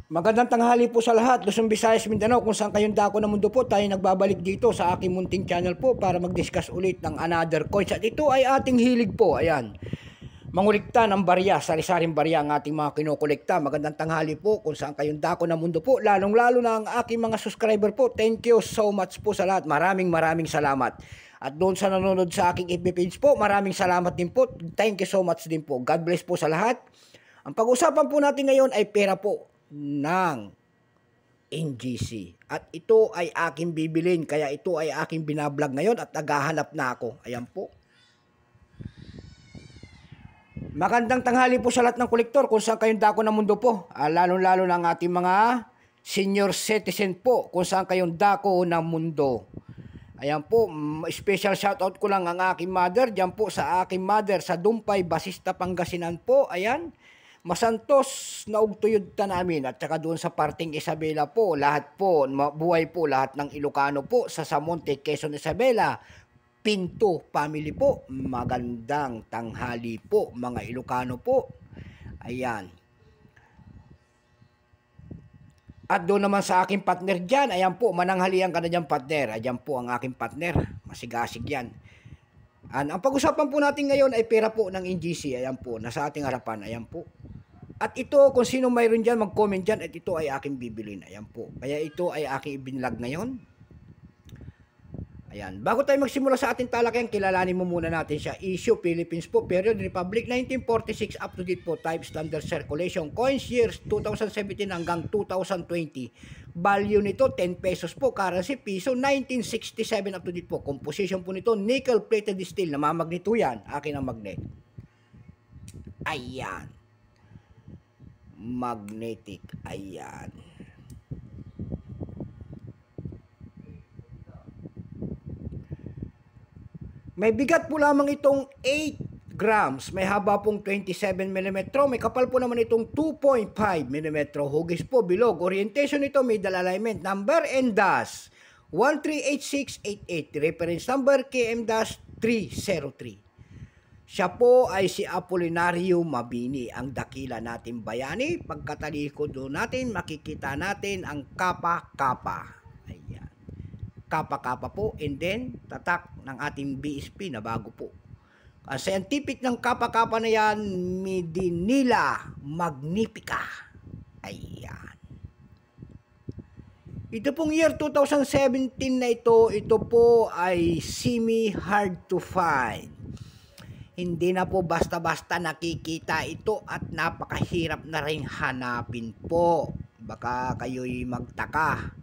Magandang tanghali po sa lahat, Luzon, Visayas, Mindanao, kung saan kayong dako ng mundo po, tayo nagbabalik dito sa aking munting channel po para mag-discuss ulit ng another coins. At ito ay ating hilig po, ayan, mangulikta ng barya, sari-saring barya ang ating mga kinokolekta. Magandang tanghali po kung saan kayong dako ng mundo po, lalong-lalo na ang aking mga subscriber po. Thank you so much po sa lahat, maraming salamat. At doon sa nanonood sa aking FB page po, maraming salamat din po. Thank you so much din po. God bless po sa lahat. Ang pag-usapan po natin ngayon ay pera po ng NGC. At ito ay aking bibilin, kaya ito ay aking binablog ngayon at naghahanap na ako. Ayan po. Magandang tanghali po sa lahat ng kolektor kung saan kayong dako ng mundo po. Lalo-lalo na ang ating mga senior citizen po kung saan kayong dako ng mundo. Ayan po, special shoutout ko lang ang aking mother, diyan po sa aking mother sa Dumpay, Basista, Pangasinan po. Ayan, masantos na ugtuyod ta namin at saka doon sa parting Isabela po, lahat po, buhay po lahat ng Ilocano po sa Samonte, Quezon, Isabela, Pinto family po. Magandang tanghali po mga Ilocano po. Ayan. At doon naman sa aking partner dyan, ayan po, mananghalian ka na dyan partner. Ayan po ang aking partner, masigasig yan. Ang pag-usapan po natin ngayon ay pera po ng NGC, ayan po, nasa ating harapan, ayan po. At ito, kung sino mayroon dyan, mag-comment dyan, at ito ay aking bibilin, ayan po. Kaya ito ay aking ibinlog ngayon. Ayan, bago tayo magsimula sa ating talakayan, kilalanin mo muna natin siya. Issue, Philippines po, period, Republic, 1946, up to date po, type, standard circulation, coins, years, 2017 hanggang 2020. Value nito, 10 pesos po, currency, piso, 1967, up to date po. Composition po nito, nickel-plated steel, namamagnito yan, akin ang magnet. Ayan. Magnetic, ayan. May bigat po lamang itong 8 grams, may haba pong 27 mm, may kapal po naman itong 2.5 mm, hugis po, bilog, orientation nito, may dal alignment, number and dash 138688, reference number KM-303. Siya po ay si Apolinario Mabini, ang dakila natin bayani. Pagkatalikod doon natin, makikita natin ang kapa-kapa. Ayan. Kapa-kapa po, and then tatak ng ating BSP na bago po. Ang scientific ng kapa-kapa na yan, Medinilla Magnifica. Ayan. Ito pong year 2017 na ito po ay semi-hard to find. Hindi na po basta-basta nakikita ito at napakahirap na rin hanapin po. Baka kayo'y magtaka.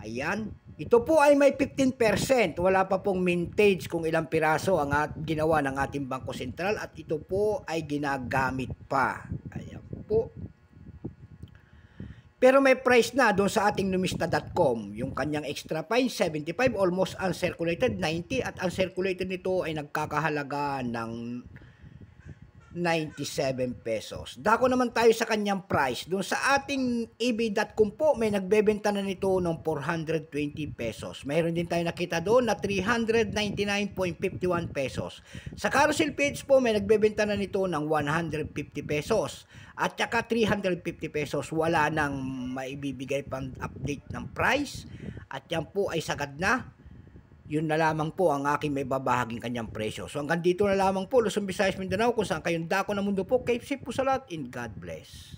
Ayan. Ito po ay may 15%. Wala pa pong mintage kung ilang piraso ang ginawa ng ating Bangko Sentral at ito po ay ginagamit pa. Ayan po. Pero may price na doon sa ating numista.com. Yung kanyang extra fine, 75, almost uncirculated, 90. At uncirculated nito ay nagkakahalaga ng 97 pesos. Dako naman tayo sa kanyang price. Doon sa ating ebay.com po, may nagbebenta na nito ng 420 pesos. Mayroon din tayo nakita doon na 399.51 pesos. Sa carousel page po, may nagbebenta na nito ng 150 pesos. At saka 350 pesos. Wala nang maibibigay pang update ng price. At yan po ay sagad na. Yun na lamang po ang aking may babahaging kanyang presyo. So hanggang dito na lamang po, Luzon, Visayas, Mindanao, kung saan kayong dako ng mundo po. Keep safe po sa lahat, and God bless.